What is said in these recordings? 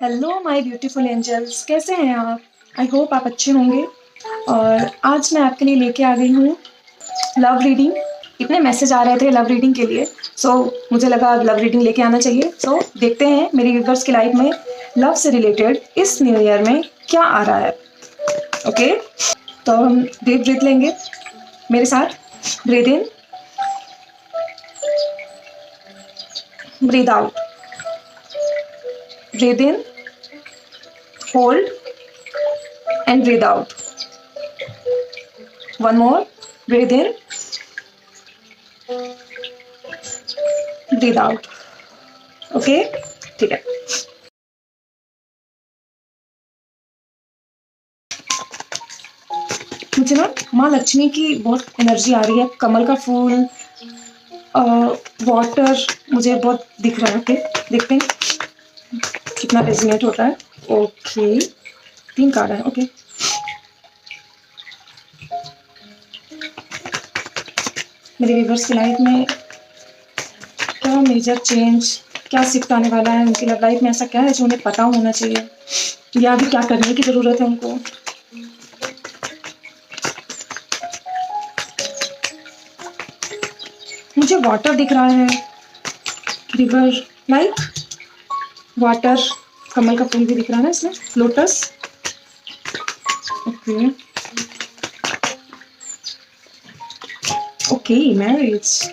Hello my beautiful angels, कैसे हैं आप? आई होप आप अच्छे होंगे। और आज मैं आपके लिए लेके आ गई हूँ लव रीडिंग। इतने मैसेज आ रहे थे लव रीडिंग के लिए, सो मुझे लगा लव रीडिंग लेके आना चाहिए। सो देखते हैं मेरी व्यूअर्स की लाइफ में लव से रिलेटेड इस न्यू ईयर में क्या आ रहा है। ओके, तो हम डीप ब्रीथ लेंगे मेरे साथ। Breathe in, breathe out, breathe in, hold and breathe out. One more, breathe in, breathe out. Okay, ठीक है। मुझे ना माँ लक्ष्मी की बहुत एनर्जी आ रही है। कमल का फूल, वाटर मुझे बहुत दिख रहा है। ओके, देखते हैं कितना रेजोनेट होता है। ओके, 3 कार्ड है। ओके, मेरे व्यूअर्स की लाइफ में क्या मेजर चेंज, क्या शिफ्ट आने वाला है उनकी लव लाइफ में? ऐसा क्या है जो उन्हें पता होना चाहिए, या अभी क्या करने की ज़रूरत है उनको? मुझे वाटर दिख रहा है, रिवर लाइक वाटर। कमल का फूल भी दिख रहा है ना इसमें, lotus. Okay okay, marriage.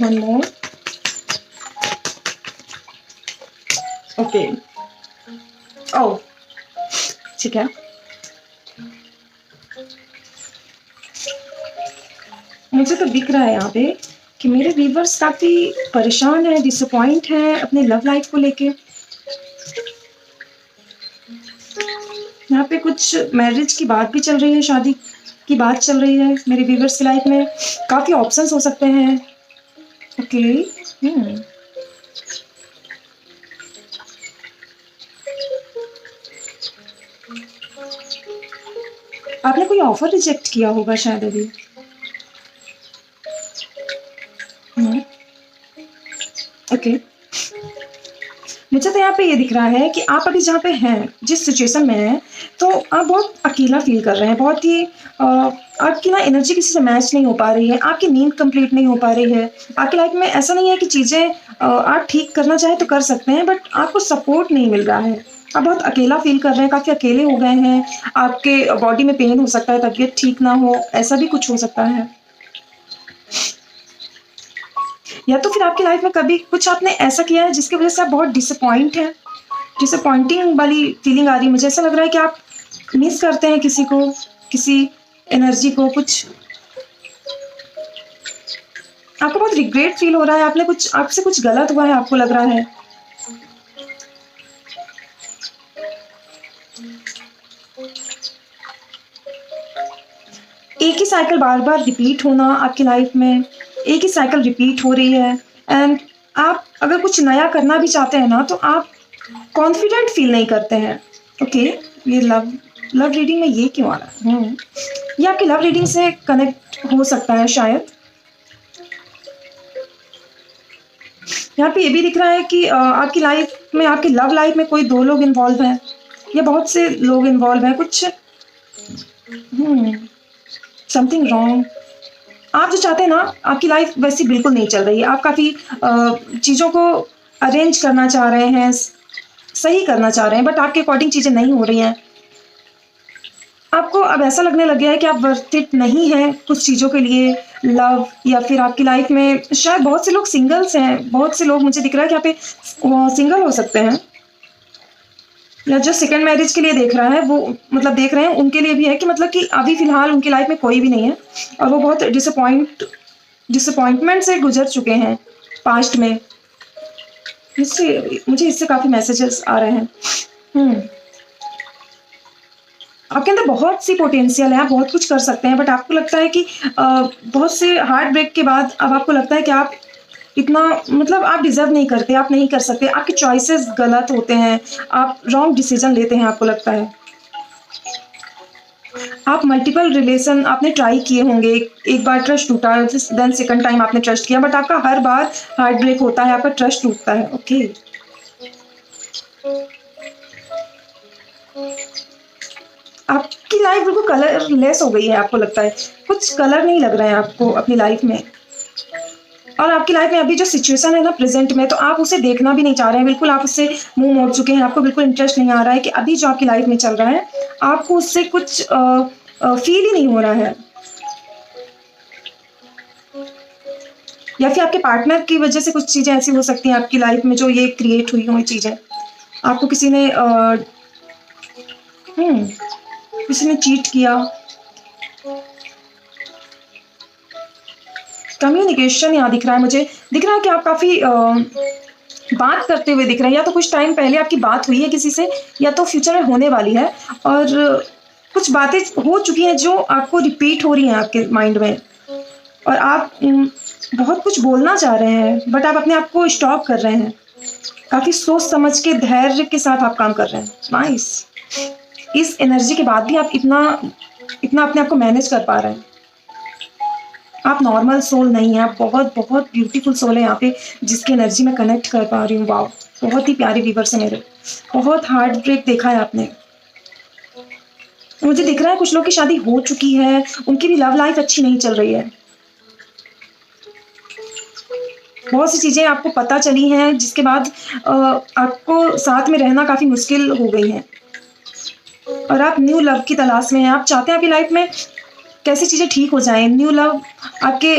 One more. Okay, oh ठीक है। मुझे तो दिख रहा है यहाँ पे कि मेरे व्यूवर्स काफ़ी परेशान हैं, डिसअपॉइंट हैं अपने लव लाइफ को लेके। यहाँ पे कुछ मैरिज की बात भी चल रही है, शादी की बात चल रही है मेरे व्यूवर्स की लाइफ में। काफ़ी ऑप्शंस हो सकते हैं। ओके, आपने कोई ऑफर रिजेक्ट किया होगा शायद अभी। ओके, मुझे तो यहाँ पे ये दिख रहा है कि आप अभी जहाँ पे हैं, जिस सिचुएशन में हैं, तो आप बहुत अकेला फील कर रहे हैं। बहुत ही आपकी ना एनर्जी किसी से मैच नहीं हो पा रही है। आपकी नींद कंप्लीट नहीं हो पा रही है। आपकी लाइफ में ऐसा नहीं है कि चीज़ें आप ठीक करना चाहें तो कर सकते हैं, बट आपको सपोर्ट नहीं मिल रहा है। आप बहुत अकेला फील कर रहे हैं, काफ़ी अकेले हो गए हैं। आपके बॉडी में पेन हो सकता है, तबीयत ठीक ना हो, ऐसा भी कुछ हो सकता है। या तो फिर आपकी लाइफ में कभी कुछ आपने ऐसा किया है जिसकी वजह से आप बहुत डिसअपॉइंट हैं। डिसअपॉइंटिंग वाली फीलिंग आ रही है मुझे। ऐसा लग रहा है कि आप मिस करते हैं किसी को, किसी एनर्जी को। कुछ आपको बहुत रिग्रेट फील हो रहा है। आपने कुछ, आपसे कुछ गलत हुआ है, आपको लग रहा है। एक ही साइकिल बार बार रिपीट होना आपकी लाइफ में, एक ही साइकिल रिपीट हो रही है। एंड आप अगर कुछ नया करना भी चाहते हैं ना, तो आप कॉन्फिडेंट फील नहीं करते हैं। ओके, ये लव रीडिंग में ये क्यों आ रहा है? ये आपकी लव रीडिंग से कनेक्ट हो सकता है शायद। यहाँ पे ये भी दिख रहा है कि आपकी लाइफ में, आपकी लव लाइफ में कोई 2 लोग इन्वॉल्व हैं, या बहुत से लोग इन्वॉल्व हैं। कुछ समथिंग रॉन्ग। आप जो चाहते हैं ना, आपकी लाइफ वैसी बिल्कुल नहीं चल रही है। आप काफ़ी चीज़ों को अरेंज करना चाह रहे हैं, सही करना चाह रहे हैं, बट आपके अकॉर्डिंग चीज़ें नहीं हो रही हैं। आपको अब ऐसा लगने लग गया है कि आप वर्थ इट नहीं हैं कुछ चीज़ों के लिए, लव। या फिर आपकी लाइफ में शायद बहुत से लोग सिंगल्स हैं। बहुत से लोग मुझे दिख रहा है कि यहाँ पे सिंगल हो सकते हैं, या जो सेकंड मैरिज के लिए देख रहा है वो, मतलब देख रहे हैं, उनके लिए भी है कि मतलब कि अभी फ़िलहाल उनकी लाइफ में कोई भी नहीं है, और वो बहुत डिसअपॉइंटमेंट से गुजर चुके हैं पास्ट में। इससे मुझे इससे काफ़ी मैसेजेस आ रहे हैं। आपके अंदर बहुत सी पोटेंशियल है, आप बहुत कुछ कर सकते हैं, बट आपको लगता है कि बहुत से हार्ट ब्रेक के बाद अब आपको लगता है कि आप इतना, मतलब आप डिज़र्व नहीं करते, आप नहीं कर सकते, आपके चॉइसेस गलत होते हैं, आप रॉन्ग डिसीजन लेते हैं, आपको लगता है। आप मल्टीपल रिलेशन आपने ट्राई किए होंगे। एक बार ट्रस्ट टूटा, देन सेकंड टाइम आपने ट्रस्ट किया, बट आपका हर बार हार्ट ब्रेक होता है, आपका ट्रस्ट टूटता है। ओके, आपकी लाइफ बिल्कुल कलरलेस हो गई है, आपको लगता है कुछ कलर नहीं लग रहा है आपको अपनी लाइफ में। और आपकी लाइफ में अभी जो सिचुएशन है ना प्रेजेंट में, तो आप उसे देखना भी नहीं चाह रहे हैं, बिल्कुल आप उससे मुंह मोड़ चुके हैं। आपको बिल्कुल इंटरेस्ट नहीं आ रहा है कि अभी जो आपकी लाइफ में चल रहा है आपको उससे कुछ फील ही नहीं हो रहा है। या फिर आपके पार्टनर की वजह से कुछ चीज़ें ऐसी हो सकती हैं आपकी लाइफ में जो ये क्रिएट हुई हुई चीज़ें। आपको किसी ने चीट किया। कम्युनिकेशन यहाँ दिख रहा है मुझे, दिख रहा है कि आप काफ़ी बात करते हुए दिख रहे हैं, या तो कुछ टाइम पहले आपकी बात हुई है किसी से, या तो फ्यूचर में होने वाली है। और कुछ बातें हो चुकी हैं जो आपको रिपीट हो रही हैं आपके माइंड में, और आप बहुत कुछ बोलना चाह रहे हैं बट आप अपने आप को स्टॉप कर रहे हैं। काफ़ी सोच समझ के धैर्य के साथ आप काम कर रहे हैं। नाइस। इस एनर्जी के बाद भी आप इतना इतना अपने आप को मैनेज कर पा रहे हैं। आप नॉर्मल सोल नहीं है, आप बहुत बहुत ब्यूटीफुल सोल है यहाँ पे, जिसकी एनर्जी में कनेक्ट कर पा रही हूँ। वाओ, बहुत ही प्यारे व्यूअर्स है मेरे। बहुत हार्ट ब्रेक देखा है आपने। मुझे दिख रहा है कुछ लोग की शादी हो चुकी है, उनकी भी लव लाइफ अच्छी नहीं चल रही है। बहुत सी चीज़ें आपको पता चली हैं जिसके बाद आपको साथ में रहना काफ़ी मुश्किल हो गई है, और आप न्यू लव की तलाश में हैं। आप चाहते हैं आपकी लाइफ में कैसी चीज़ें ठीक हो जाएं, न्यू लव आपके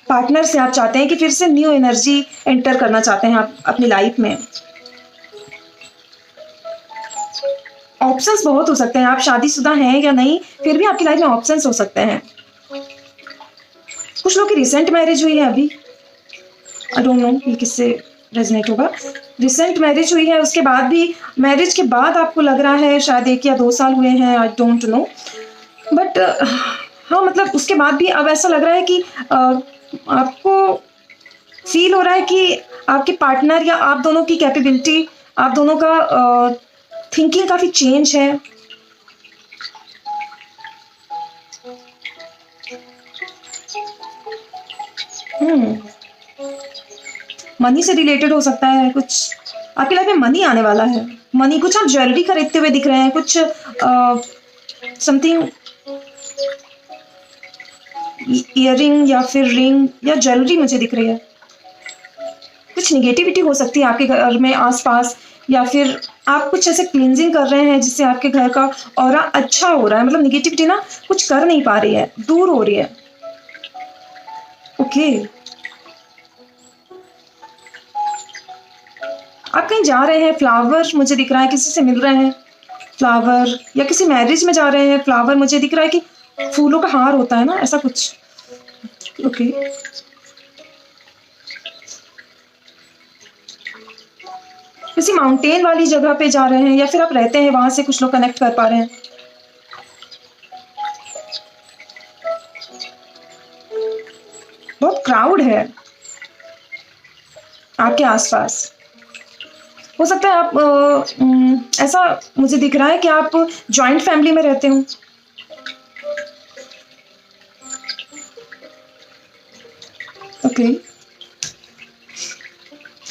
पार्टनर से आप चाहते हैं कि फिर से न्यू एनर्जी एंटर करना चाहते हैं आप अपनी लाइफ में। ऑप्शंस बहुत हो सकते हैं, आप शादीशुदा हैं या नहीं, फिर भी आपकी लाइफ में ऑप्शंस हो सकते हैं। कुछ लोग की रिसेंट मैरिज हुई है अभी, आई डोंट नो ये किससे रेजनेट होगा। रिसेंट मैरिज हुई है, उसके बाद भी मैरिज के बाद आपको लग रहा है शायद 1 या 2 साल हुए हैं, आई डोंट नो, बट हाँ मतलब उसके बाद भी अब ऐसा लग रहा है कि आपको फील हो रहा है कि आपके पार्टनर या आप दोनों की कैपेबिलिटी, आप दोनों का थिंकिंग काफ़ी चेंज है। मनी से रिलेटेड हो सकता है कुछ, आपकी लाइफ में मनी आने वाला है। मनी, कुछ आप ज्वेलरी खरीदते हुए दिख रहे हैं, कुछ समथिंग ईयरिंग या फिर रिंग या ज्वेलरी मुझे दिख रही है। कुछ निगेटिविटी हो सकती है आपके घर में आसपास, या फिर आप कुछ ऐसे क्लींजिंग कर रहे हैं जिससे आपके घर का ऑरा अच्छा हो रहा है। मतलब निगेटिविटी ना कुछ कर नहीं पा रही है, दूर हो रही है। ओके, आप कहीं जा रहे हैं, फ्लावर मुझे दिख रहा है, किसी से मिल रहे हैं फ्लावर, या किसी मैरिज में जा रहे हैं फ्लावर। मुझे दिख रहा है कि फूलों का हार होता है ना, ऐसा कुछ। ओके, किसी माउंटेन वाली जगह पे जा रहे हैं, या फिर आप रहते हैं वहां से कुछ लोग कनेक्ट कर पा रहे हैं। बहुत क्राउड है आपके आसपास। हो सकता है आप ऐसा मुझे दिख रहा है कि आप जॉइंट फैमिली में रहते हो। ओके,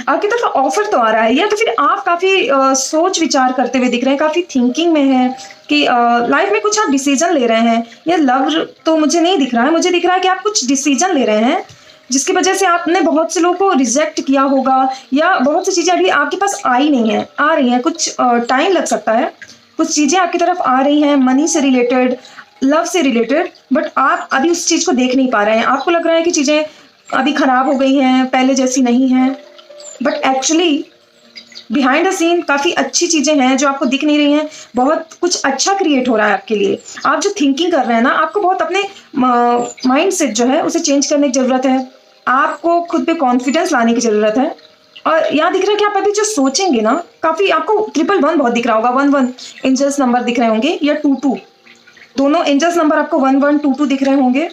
आपकी तरफ ऑफर तो आ रहा है, या तो फिर आप काफ़ी सोच विचार करते हुए दिख रहे हैं, काफ़ी थिंकिंग में है कि लाइफ में कुछ आप डिसीजन ले रहे हैं। या लव तो मुझे नहीं दिख रहा है, मुझे दिख रहा है कि आप कुछ डिसीजन ले रहे हैं जिसकी वजह से आपने बहुत से लोगों को रिजेक्ट किया होगा, या बहुत सी चीज़ें अभी आपके पास आई नहीं है, आ रही हैं। कुछ टाइम लग सकता है, कुछ चीज़ें आपकी तरफ आ रही हैं मनी से रिलेटेड, लव से रिलेटेड, बट आप अभी उस चीज़ को देख नहीं पा रहे हैं। आपको लग रहा है कि चीज़ें अभी ख़राब हो गई हैं, पहले जैसी नहीं हैं, but actually behind the scene काफ़ी अच्छी चीज़ें हैं जो आपको दिख नहीं रही हैं। बहुत कुछ अच्छा क्रिएट हो रहा है आपके लिए। आप जो थिंकिंग कर रहे हैं ना, आपको बहुत अपने माइंड सेट जो है उसे चेंज करने की ज़रूरत है। आपको खुद पे कॉन्फिडेंस लाने की ज़रूरत है। और यहाँ दिख रहा है कि आप अभी जो सोचेंगे ना, काफ़ी आपको 111 बहुत दिख रहा होगा, 11 एंजल्स नंबर दिख रहे होंगे, या 22, दोनों एंजल्स नंबर आपको 1122 दिख रहे होंगे।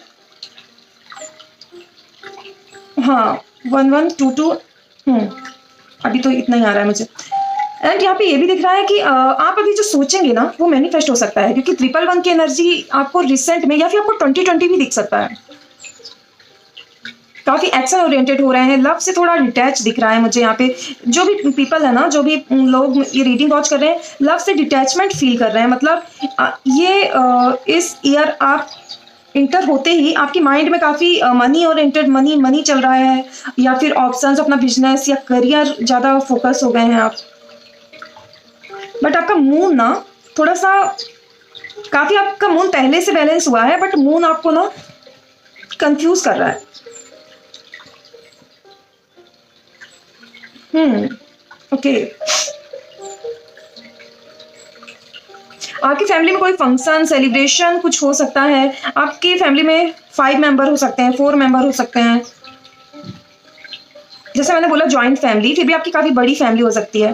हाँ, 1122। अभी तो इतना ही आ रहा है मुझे। एंड यहाँ पे ये भी दिख रहा है कि आप अभी जो सोचेंगे ना वो मैनिफेस्ट हो सकता है, क्योंकि 111 की एनर्जी आपको रिसेंट में, या फिर आपको 2020 भी दिख सकता है। काफ़ी एक्शन ओरिएंटेड हो रहे हैं, लव से थोड़ा डिटैच दिख रहा है मुझे यहाँ पे। जो भी पीपल है ना, जो भी लोग ये रीडिंग वॉच कर रहे हैं, लव से डिटैचमेंट फील कर रहे हैं। मतलब इस ईयर आप इंटर होते ही आपकी माइंड में काफ़ी मनी ओरिएंटेड, मनी मनी चल रहा है, या फिर ऑप्शंस, अपना बिजनेस या करियर ज़्यादा फोकस हो गए हैं आप। बट आपका मून ना थोड़ा सा, काफ़ी आपका मून पहले से बैलेंस हुआ है, बट मून आपको ना कंफ्यूज कर रहा है। ओके। आपकी फैमिली में कोई फंक्शन, सेलिब्रेशन कुछ हो सकता है। आपकी फैमिली में 5 मेंबर हो सकते हैं, 4 मेंबर हो सकते हैं। जैसे मैंने बोला जॉइंट फैमिली, फिर भी आपकी काफ़ी बड़ी फैमिली हो सकती है,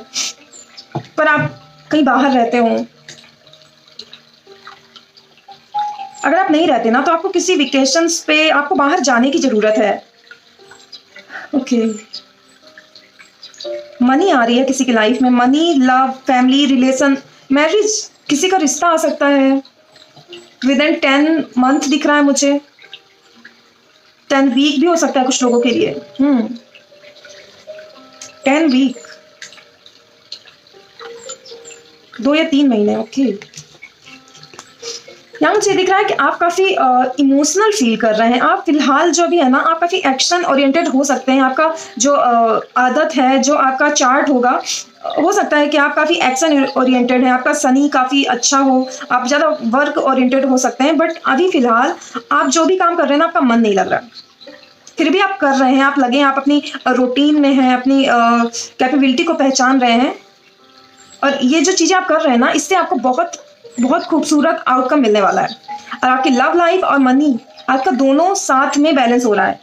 पर आप कहीं बाहर रहते हो। अगर आप नहीं रहते ना, तो आपको किसी वेकेशंस पे आपको बाहर जाने की ज़रूरत है। ओके। मनी आ रही है किसी की लाइफ में, money, love, family, relation, marriage, किसी का रिश्ता आ सकता है। विद इन 10 मंथ दिख रहा है मुझे, 10 वीक भी हो सकता है कुछ लोगों के लिए। 10 वीक, 2 या 3 महीने। ओके। यहाँ मुझे दिख रहा है कि आप काफ़ी इमोशनल फील कर रहे हैं। आप फिलहाल जो भी है ना, आप काफ़ी एक्शन ओरिएंटेड हो सकते हैं। आपका जो आदत है, जो आपका चार्ट होगा, हो सकता है कि आप काफ़ी एक्शन ओरिएंटेड हैं। आपका सनी काफ़ी अच्छा हो, आप ज़्यादा वर्क ओरिएंटेड हो सकते हैं। बट अभी फ़िलहाल आप जो भी काम कर रहे हैं ना, आपका मन नहीं लग रहा, फिर भी आप कर रहे हैं। आप लगे हैं, आप अपनी रूटीन में हैं, अपनी कैपेबिलिटी को पहचान रहे हैं, और ये जो चीज़ें आप कर रहे हैं ना, इससे आपको बहुत बहुत खूबसूरत आउटकम मिलने वाला है। और आपकी लव लाइफ और मनी, आपका दोनों साथ में बैलेंस हो रहा है।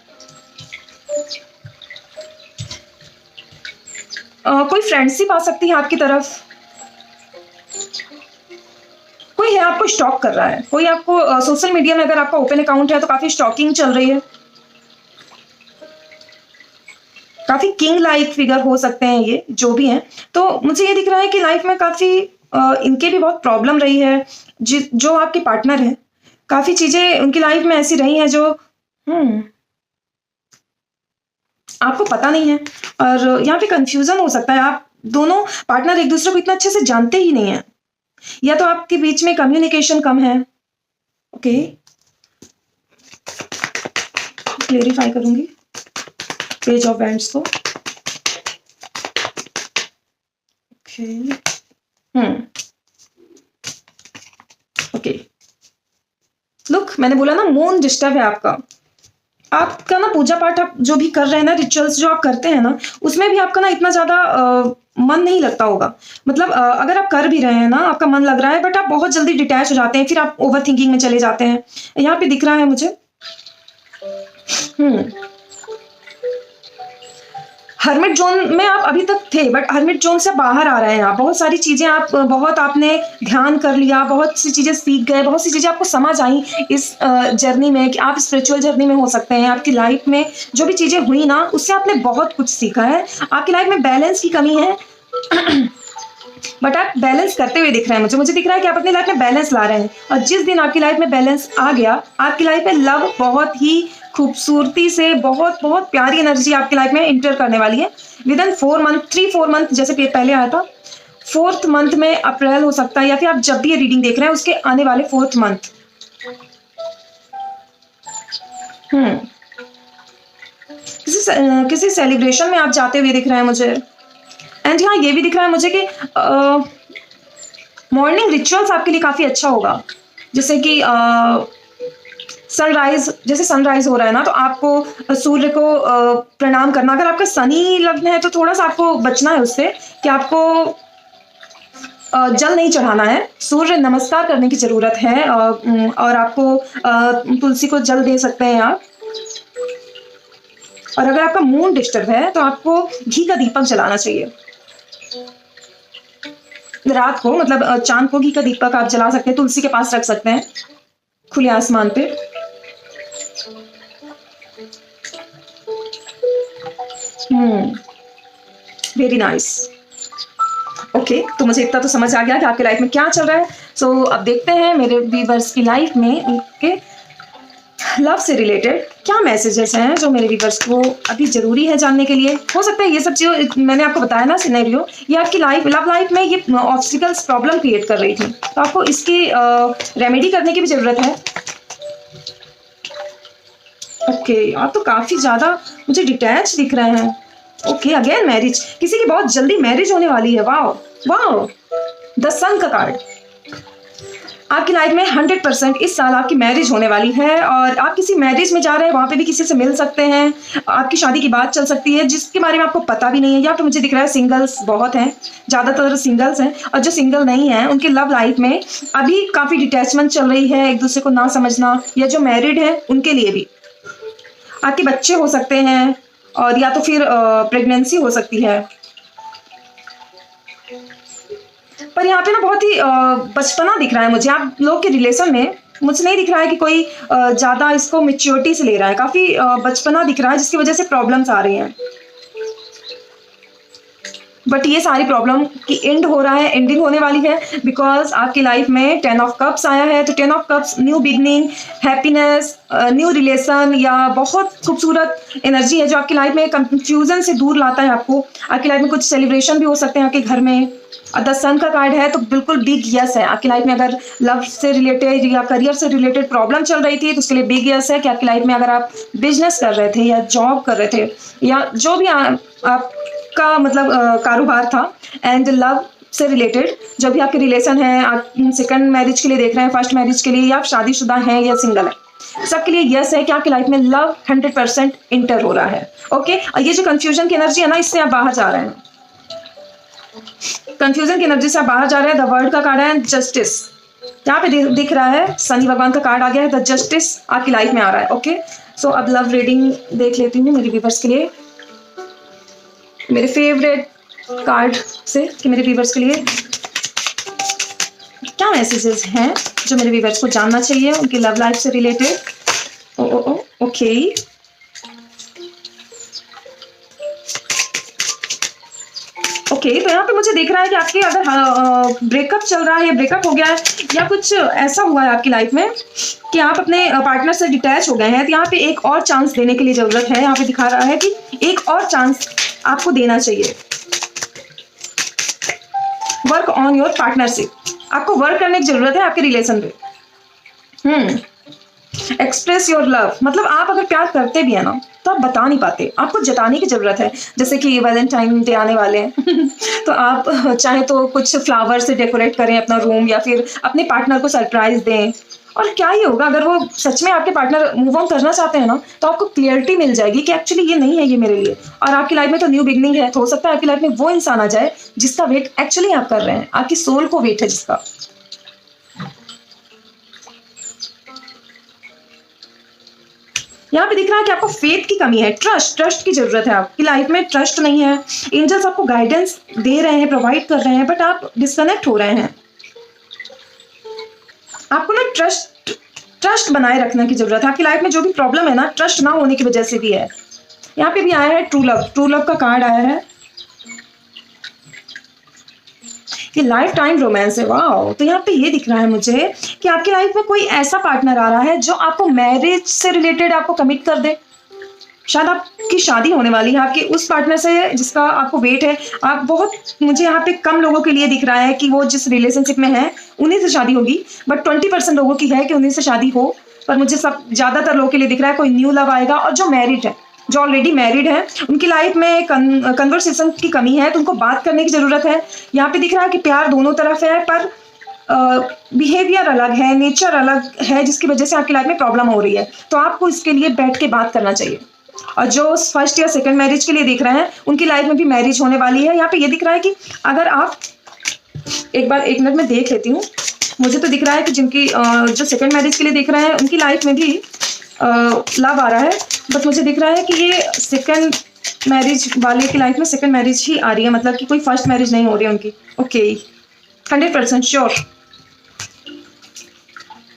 कोई फ्रेंडशिप आ सकती है आपकी तरफ, कोई है आपको स्टॉक कर रहा है, कोई आपको सोशल मीडिया में, अगर आपका ओपन अकाउंट है तो काफ़ी स्टॉकिंग चल रही है। काफ़ी किंग लाइक फिगर हो सकते हैं ये जो भी हैं। तो मुझे ये दिख रहा है कि लाइफ में काफ़ी इनके भी बहुत प्रॉब्लम रही है। जो आपके पार्टनर है, काफ़ी चीज़ें उनकी लाइफ में ऐसी रही हैं जो आपको पता नहीं है, और यहाँ पे कंफ्यूजन हो सकता है। आप दोनों पार्टनर एक दूसरे को इतना अच्छे से जानते ही नहीं है, या तो आपके बीच में कम्युनिकेशन कम है। ओके, क्लेरिफाई करूंगी पेज ऑफ वैंड्स को। ओके। ओके, लुक, मैंने बोला ना मून डिस्टर्ब है आपका ना पूजा पाठ आप जो भी कर रहे हैं ना, रिचुअल्स जो आप करते हैं ना, उसमें भी आपका ना इतना ज़्यादा मन नहीं लगता होगा। मतलब अगर आप कर भी रहे हैं ना, आपका मन लग रहा है, बट आप बहुत जल्दी डिटैच हो जाते हैं, फिर आप ओवर थिंकिंग में चले जाते हैं। यहाँ पे दिख रहा है मुझे हर्मिट जोन में आप अभी तक थे, बट हर्मिट जोन से बाहर आ रहे हैं आप। बहुत सारी चीज़ें आपने ध्यान कर लिया, बहुत सी चीज़ें सीख गए, बहुत सी चीज़ें आपको समझ आई इस जर्नी में कि आप स्पिरिचुअल जर्नी में हो सकते हैं। आपकी लाइफ में जो भी चीज़ें हुई ना, उससे आपने बहुत कुछ सीखा है। आपकी लाइफ में बैलेंस की कमी है, बट आप बैलेंस करते हुए दिख रहे हैं। मुझे दिख रहा है कि आप अपनी लाइफ में बैलेंस ला रहे हैं, और जिस दिन आपकी लाइफ में बैलेंस आ गया, आपकी लाइफ में लव बहुत ही खूबसूरती से, बहुत बहुत प्यारी एनर्जी आपकी लाइफ में इंटर करने वाली है। विद इन 4 मंथ, 3-4 मंथ, जैसे पहले आया था 4th मंथ में अप्रैल हो सकता है, या फिर आप जब भी ये रीडिंग देख रहे हैं उसके आने वाले 4th मंथ। किसी सेलिब्रेशन में आप जाते हुए दिख रहे हैं मुझे। एंड हाँ, ये भी दिख रहा है मुझे कि मॉर्निंग रिचुअल्स आपके लिए काफ़ी अच्छा होगा। जैसे कि सनराइज, जैसे सनराइज हो रहा है ना, तो आपको सूर्य को प्रणाम करना। अगर आपका शनि लग्न है तो थोड़ा सा आपको बचना है उससे, कि आपको जल नहीं चढ़ाना है, सूर्य नमस्कार करने की ज़रूरत है। और आपको तुलसी को जल दे सकते हैं आप। और अगर आपका मून डिस्टर्ब है तो आपको घी का दीपक जलाना चाहिए रात को। मतलब चांद को घी का दीपक आप जला सकते हैं, तुलसी के पास रख सकते हैं, खुले आसमान पे। Very nice. ओके, तो मुझे इतना तो समझ आ गया कि आपके लाइफ में क्या चल रहा है। सो अब देखते हैं मेरे व्यूअर्स की लाइफ में उनके लव से रिलेटेड क्या मैसेजेस हैं जो मेरे व्यूअर्स को अभी ज़रूरी है जानने के लिए? हो सकता है ये सब चीज़ मैंने आपको बताया ना सिनेरियो, ये आपकी लव लाइफ में ये ऑब्स्टिकल्स प्रॉब्लम क्रिएट कर रही थी, तो आपको इसकी रेमेडी करने की भी ज़रूरत है। ओके, आप तो काफ़ी ज़्यादा मुझे डिटैच दिख रहे हैं। ओके, अगेन मैरिज, किसी की बहुत जल्दी मैरिज होने वाली है। वाओ वाओ, द सन का कार्ड। आपकी लाइफ में 100% इस साल आपकी मैरिज होने वाली है और आप किसी मैरिज में जा रहे हैं, वहाँ पे भी किसी से मिल सकते हैं, आपकी शादी की बात चल सकती है जिसके बारे में आपको पता भी नहीं है। या तो मुझे दिख रहा है सिंगल्स बहुत हैं, ज़्यादातर सिंगल्स हैं, और जो सिंगल नहीं हैं उनके लव लाइफ में अभी काफ़ी डिटैचमेंट चल रही है, एक दूसरे को ना समझना। या जो मैरिड है उनके लिए भी आपके बच्चे हो सकते हैं, और या तो फिर प्रेगनेंसी हो सकती है। पर यहाँ पे ना बहुत ही बचपना दिख रहा है मुझे आप लोग के रिलेशन में। मुझे नहीं दिख रहा है कि कोई ज़्यादा इसको मैच्योरिटी से ले रहा है, काफ़ी बचपना दिख रहा है जिसकी वजह से प्रॉब्लम्स आ रही हैं। बट ये सारी प्रॉब्लम की एंड हो रहा है, एंडिंग होने वाली है, बिकॉज आपकी लाइफ में 10 ऑफ कप्स आया है। तो 10 of cups new beginning, happiness, new relation, या बहुत खूबसूरत एनर्जी है जो आपकी लाइफ में कंफ्यूजन से दूर लाता है आपको। आपकी लाइफ में कुछ सेलिब्रेशन भी हो सकते हैं आपके घर में। और द सन का कार्ड है तो बिल्कुल बिग यस है। आपकी लाइफ में अगर लव से रिलेटेड या करियर से रिलेटेड प्रॉब्लम चल रही थी तो उसके लिए बिग यस है कि आपकी लाइफ में अगर आप बिजनेस कर रहे थे या जॉब कर रहे थे या जो भी आपका मतलब कारोबार था, एंड लव से रिलेटेड जो भी आपके रिलेशन है, आप सेकंड मैरिज के लिए देख रहे हैं, फर्स्ट मैरिज के लिए, या आप शादीशुदा हैं या सिंगल है, सबके लिए यस है कि आपकी लाइफ में लव 100% इंटर हो रहा है। ओके, और ये जो कंफ्यूजन की एनर्जी है ना, इससे आप बाहर जा रहे हैं। कंफ्यूजन की एनर्जी से आप बाहर जा रहे हैं। द वर्ल्ड का कार्ड है जस्टिस। यहाँ पे दिख रहा है शनि भगवान का कार्ड आ गया है, द जस्टिस आपकी लाइफ में आ रहा है। ओके, सो अब लव रीडिंग देख लेती हूँ मेरे व्यूवर्स के लिए, मेरे फेवरेट कार्ड से, कि मेरे व्यूवर्स के लिए क्या मैसेजेस हैं जो मेरे व्यूवर्स को जानना चाहिए उनकी लव लाइफ से रिलेटेड। ओके, ओके, तो यहाँ पे मुझे दिख रहा है कि आपके अगर ब्रेकअप चल रहा है या ब्रेकअप हो गया है या कुछ ऐसा हुआ है आपकी लाइफ में कि आप अपने पार्टनर से डिटैच हो गए हैं, तो यहाँ पे एक और चांस देने के लिए ज़रूरत है। यहाँ पे दिखा रहा है कि एक और चांस आपको देना चाहिए। वर्क ऑन योर पार्टनरशिप, आपको वर्क करने की जरूरत है आपके रिलेशन पे। एक्सप्रेस योर लव, मतलब आप अगर प्यार करते भी है ना तो आप बता नहीं पाते, आपको जताने की जरूरत है। जैसे कि वैलेंटाइन डे आने वाले हैं तो आप चाहे तो कुछ फ्लावर से डेकोरेट करें अपना रूम, या फिर अपने पार्टनर को सरप्राइज दें। और क्या ही होगा अगर वो सच में आपके पार्टनर मूव ऑन करना चाहते हैं ना, तो आपको क्लियरिटी मिल जाएगी कि एक्चुअली ये नहीं है ये मेरे लिए, और आपकी लाइफ में तो न्यू बिगनिंग है। तो हो सकता है आपकी लाइफ में वो इंसान आ जाए जिसका वेट एक्चुअली आप कर रहे हैं, आपकी सोल को वेट है जिसका। यहाँ पे दिख रहा है कि आपको फेथ की कमी है, ट्रस्ट की जरूरत है। आपकी लाइफ में ट्रस्ट नहीं है। एंजल्स आपको गाइडेंस दे रहे हैं, प्रोवाइड कर रहे हैं, बट आप डिस्कनेक्ट हो रहे हैं। आपको ना ट्रस्ट बनाए रखने की जरूरत है। आपकी लाइफ में जो भी प्रॉब्लम है ना, ट्रस्ट ना होने की वजह से भी है। यहाँ पे भी आया है ट्रू लव का कार्ड आया है, ये लाइफ टाइम रोमांस है। वाओ, तो यहाँ पे ये दिख रहा है मुझे कि आपकी लाइफ में कोई ऐसा पार्टनर आ रहा है जो आपको मैरिज से रिलेटेड आपको कमिट कर दे। शायद आपकी शादी होने वाली है आपके उस पार्टनर से जिसका आपको वेट है। आप बहुत, मुझे यहाँ पे कम लोगों के लिए दिख रहा है कि वो जिस रिलेशनशिप में है उन्हीं से शादी होगी, बट 20% लोगों की है कि उन्हीं से शादी हो। पर मुझे ज़्यादातर लोगों के लिए दिख रहा है कोई न्यू लव आएगा। और जो मैरिड है, जो ऑलरेडी मैरिड है, उनकी लाइफ में कन्वर्सेशन की कमी है, तो उनको बात करने की ज़रूरत है। यहाँ पे दिख रहा है कि प्यार दोनों तरफ है, पर बिहेवियर अलग है, नेचर अलग है, जिसकी वजह से आपकी लाइफ में प्रॉब्लम हो रही है। तो आपको इसके लिए बैठ के बात करना चाहिए। और जो फर्स्ट या सेकंड मैरिज के लिए देख रहे हैं उनकी लाइफ में भी मैरिज होने वाली है। यहाँ पे ये दिख रहा है कि अगर आप एक मिनट में देख लेती हूँ, मुझे तो दिख रहा है कि जिनकी जो सेकंड मैरिज के लिए देख रहे हैं उनकी लाइफ में भी लव आ रहा है, बट मुझे दिख रहा है कि ये सेकंड मैरिज वाले की लाइफ में सेकंड मैरिज ही आ रही है, मतलब कि कोई फर्स्ट मैरिज नहीं हो रही है उनकी। ओके, 100% श्योर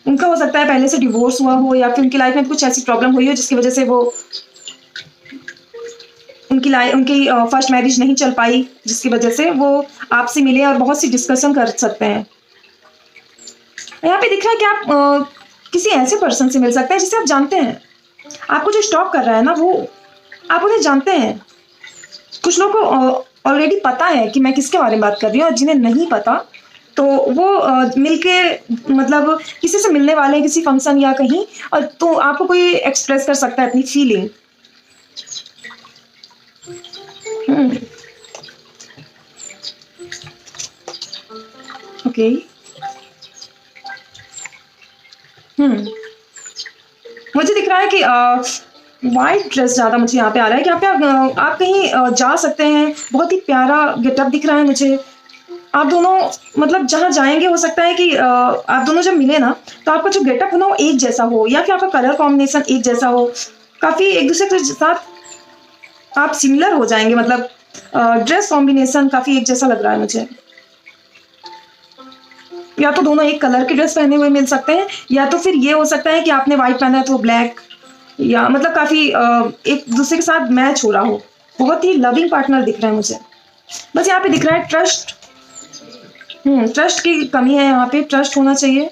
उनका हो सकता है पहले से डिवोर्स हुआ हो, या फिर उनकी लाइफ में कुछ ऐसी प्रॉब्लम हुई हो जिसकी वजह से वो उनकी फर्स्ट मैरिज नहीं चल पाई, जिसकी वजह से वो आपसे मिले और बहुत सी डिस्कशन कर सकते हैं। यहाँ पे दिख रहा है कि आप किसी ऐसे पर्सन से मिल सकते हैं जिसे आप जानते हैं। आपको जो स्टॉप कर रहा है ना, वो आप उन्हें जानते हैं। कुछ लोगों को ऑलरेडी पता है कि मैं किसके बारे में बात कर रही हूँ, और जिन्हें नहीं पता तो वो मिलके मतलब किसी से मिलने वाले हैं किसी फंक्शन या कहीं, और तो आपको कोई एक्सप्रेस कर सकता है अपनी फीलिंग। ओके। मुझे दिख रहा है कि वाइट ड्रेस ज़्यादा मुझे यहाँ पे आ रहा है कि यहाँ पे आप कहीं जा सकते हैं। बहुत ही प्यारा गेटअप दिख रहा है मुझे। आप दोनों मतलब जहाँ जाएंगे, हो सकता है कि आप दोनों जब मिले ना, तो आपका जो गेटअप हो ना वो एक जैसा हो, या फिर आपका कलर कॉम्बिनेशन एक जैसा हो। काफ़ी एक दूसरे के साथ आप सिमिलर हो जाएंगे, मतलब ड्रेस कॉम्बिनेशन काफ़ी एक जैसा लग रहा है मुझे। या तो दोनों एक कलर के ड्रेस पहने हुए मिल सकते हैं, या तो फिर ये हो सकता है कि आपने व्हाइट पहना है तो ब्लैक, या मतलब काफ़ी एक दूसरे के साथ मैच हो रहा हो। बहुत ही लविंग पार्टनर दिख रहा है मुझे। बस यहाँ पे दिख रहा है ट्रस्ट। ट्रस्ट की कमी है यहाँ पे, ट्रस्ट होना चाहिए।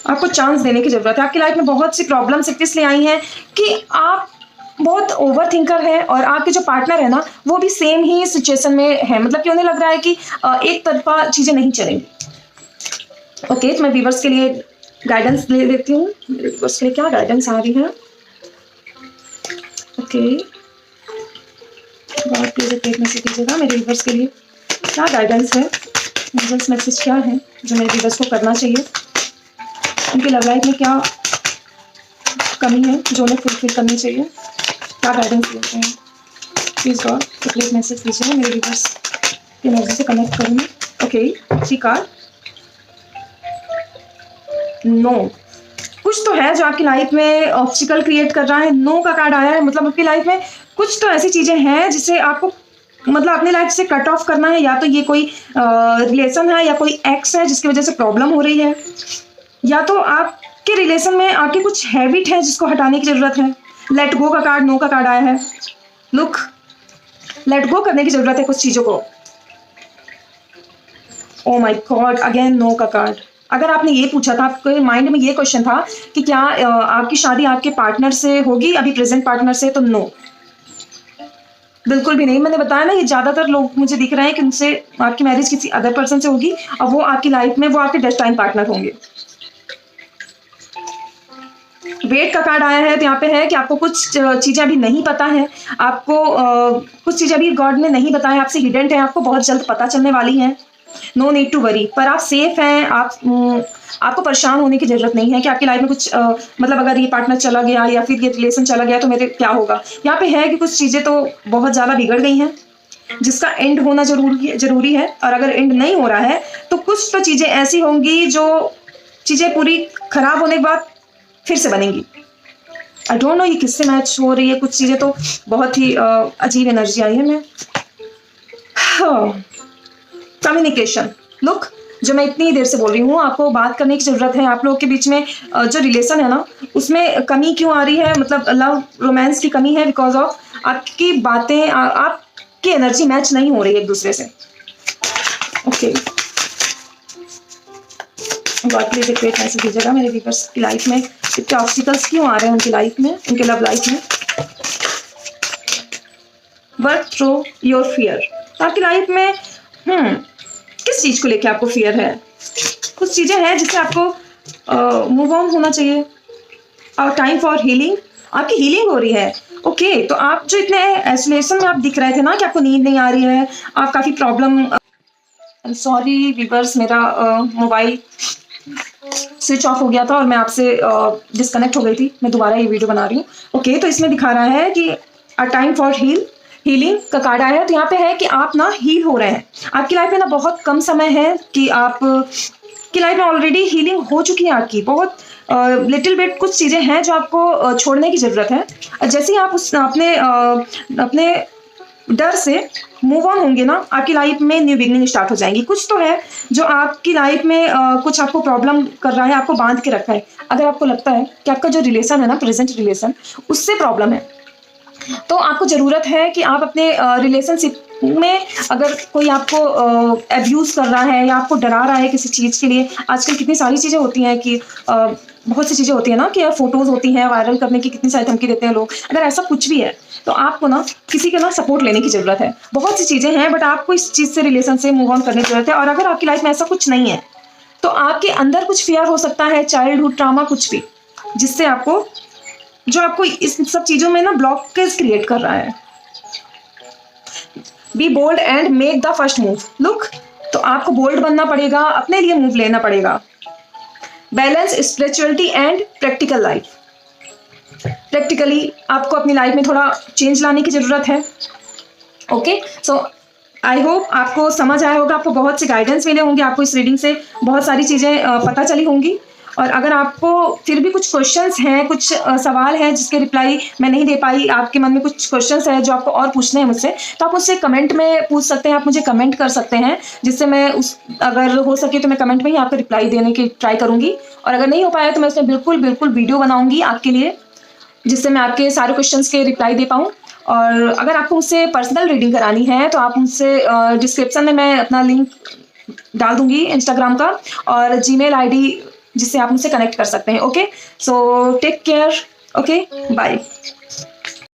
आपको चांस देने की जरूरत है। आपकी लाइफ में बहुत सी प्रॉब्लम्स इसलिए आई हैं कि आप बहुत ओवर थिंकर है, और आपके जो पार्टनर है ना वो भी सेम ही सिचुएशन में है। मतलब कि उन्हें लग रहा है कि एक तरफा चीज़ें नहीं चलेंगी। ओके, तो मैं व्यूअर्स के लिए गाइडेंस ले लेती हूँ। मेरे व्यूअर्स के लिए क्या गाइडेंस आ रही है? ओके, बहुत प्लीज एक मैसेज दीजिएगा मेरे व्यूअर्स के लिए। क्या गाइडेंस है, एंजल्स मैसेज क्या है जो मेरे व्यूअर्स को करना चाहिए? उनकी लव लाइफ में क्या कमी है जो उन्हें फुलफिल करनी चाहिए? क्या गाइडेंस देते हैं? प्लीज गॉड प्लीज मैसेज दीजिए, मेरे व्यूअर्स की एनर्जी से कनेक्ट करूँगी। Okay, see card no. कुछ तो है जो आपकी लाइफ में ऑब्स्टिकल क्रिएट कर रहा है। नो का कार्ड आया है, मतलब आपकी लाइफ में कुछ तो ऐसी चीजें हैं जिसे आपको मतलब अपनी लाइफ से कट ऑफ करना है। या तो ये कोई रिलेशन है, या कोई एक्स है जिसकी वजह से प्रॉब्लम हो रही है, या तो आपके रिलेशन में आपकी कुछ हैबिट है जिसको हटाने की जरूरत है। लेट गो का कार्ड, नो का कार्ड आया है। लुक, लेट गो करने की जरूरत है कुछ चीजों को। Oh my god, again no का कार्ड। अगर आपने ये पूछा था, आपके माइंड में ये क्वेश्चन था कि क्या आपकी शादी आपके पार्टनर से होगी, अभी प्रेजेंट पार्टनर से, तो नो, बिल्कुल भी नहीं। मैंने बताया ना, ये ज्यादातर लोग मुझे दिख रहे हैं कि उनसे आपकी मैरिज किसी अदर पर्सन से होगी, और वो आपकी लाइफ में वो आपके डेस्टाइन पार्टनर होंगे। वेट का कार्ड आया है, तो यहाँ पे है कि आपको कुछ चीजें अभी नहीं पता है। आपको कुछ चीजें अभी गॉड ने नहीं बताया, आपसे हिडन है, आपको बहुत जल्द पता चलने वाली है। नो नीड टू वरी, पर आप सेफ हैं। आपको परेशान होने की जरूरत नहीं है कि आपकी लाइफ में कुछ मतलब अगर ये पार्टनर चला गया या फिर ये रिलेशन चला गया तो मेरे क्या होगा। यहाँ पे है कि कुछ चीजें तो बहुत ज्यादा बिगड़ गई हैं जिसका एंड होना जरूरी है। और अगर एंड नहीं हो रहा है तो कुछ तो चीजें ऐसी होंगी जो चीजें पूरी खराब होने के बाद फिर से बनेंगी। आई डोंट नो ये किससे मैच हो रही है। कुछ चीजें तो बहुत ही अजीब एनर्जी आई है। मैं कम्युनिकेशन, लुक, जो मैं इतनी देर से बोल रही हूँ, आपको बात करने की जरूरत है। आप लोगों के बीच में जो रिलेशन है ना, उसमें कमी क्यों आ रही है, मतलब लव रोमांस की कमी है, बिकॉज ऑफ आपकी बातें, आपकी एनर्जी मैच नहीं हो रही है एक दूसरे से। ओके, गॉड प्लीज एक ग्रेट मैसेज दीजिएगा मेरे व्यूअर्स की लाइफ में। इतने ऑब्स्टिकल्स क्यों आ रहे हैं उनकी लाइफ में, उनके लव लाइफ में? Work through your fear. आपकी लाइफ में किस चीज को लेके आपको फियर है? कुछ चीजें हैं जिससे आपको मूव ऑन होना चाहिए। और टाइम फॉर हीलिंग, आपकी हीलिंग हो रही है। ओके, तो आप जो इतने आइसोलेशन में आप दिख रहे थे ना कि आपको नींद नहीं आ रही है, आप काफी प्रॉब्लम। सॉरी व्यूअर्स, मेरा मोबाइल स्विच ऑफ हो गया था और मैं आपसे डिस्कनेक्ट हो गई थी। मैं दोबारा ये वीडियो बना रही हूँ। ओके, तो इसमें दिखा रहा है कि अ टाइम फॉर हीलिंग का कार्ड आया है। तो यहाँ पे है कि आप ना हील हो रहे हैं। आपकी लाइफ में ना बहुत कम समय है कि आप की लाइफ में ऑलरेडी हीलिंग हो चुकी है आपकी। बहुत लिटिल बिट कुछ चीज़ें हैं जो आपको छोड़ने की ज़रूरत है। जैसे ही आप अपने डर से मूव ऑन होंगे ना, आपकी लाइफ में न्यू बिगनिंग स्टार्ट हो जाएंगी। कुछ तो है जो आपकी लाइफ में कुछ आपको प्रॉब्लम कर रहा है, आपको बांध के रखा है। अगर आपको लगता है कि आपका जो रिलेशन है ना, प्रेजेंट रिलेशन, उससे प्रॉब्लम है, तो आपको ज़रूरत है कि आप अपने रिलेशनशिप में अगर कोई आपको अब्यूज़ कर रहा है या आपको डरा रहा है किसी चीज़ के लिए, आजकल कितनी सारी चीज़ें होती हैं कि बहुत सी चीज़ें होती हैं ना कि फ़ोटोज़ होती हैं वायरल करने की, कितनी सारी धमकी देते हैं लोग। अगर ऐसा कुछ भी है तो आपको ना किसी का ना सपोर्ट लेने की ज़रूरत है। बहुत सी चीज़ें हैं बट आपको इस चीज़ से, रिलेशन से मूव ऑन करने की ज़रूरत है। और अगर आपकी लाइफ में ऐसा कुछ नहीं है तो आपके अंदर कुछ फ़ियर हो सकता है, चाइल्डहुड ट्रॉमा कुछ भी, जिससे आपको, जो आपको इस सब चीज़ों में ना ब्लॉकेज क्रिएट कर रहा है। Be bold and make the first move. Look, तो आपको बोल्ड बनना पड़ेगा, अपने लिए मूव लेना पड़ेगा। Balance spirituality and practical life. Practically आपको अपनी लाइफ में थोड़ा चेंज लाने की ज़रूरत है। ओके, सो आई होप आपको समझ आया होगा, आपको बहुत से गाइडेंस मिले होंगे, आपको इस रीडिंग से बहुत सारी चीज़ें पता चली होंगी। और अगर आपको फिर भी कुछ क्वेश्चंस हैं, कुछ सवाल हैं जिसके रिप्लाई मैं नहीं दे पाई, आपके मन में कुछ क्वेश्चंस हैं जो आपको और पूछने हैं मुझसे, तो आप मुझसे कमेंट में पूछ सकते हैं, आप मुझे कमेंट कर सकते हैं, जिससे मैं अगर हो सके तो मैं कमेंट में ही आपको रिप्लाई देने की ट्राई करूँगी। और अगर नहीं हो पाया तो मैं उसमें बिल्कुल वीडियो बनाऊँगी आपके लिए, जिससे मैं आपके सारे क्वेश्चंस के रिप्लाई दे पाऊँ। और अगर आपको मुझसे पर्सनल रीडिंग करानी है तो आप मुझसे डिस्क्रिप्शन में मैं अपना लिंक डाल दूंगी इंस्टाग्राम का और जीमेल आईडी, जिससे आप मुझसे कनेक्ट कर सकते हैं। Okay, so take care. Okay, bye.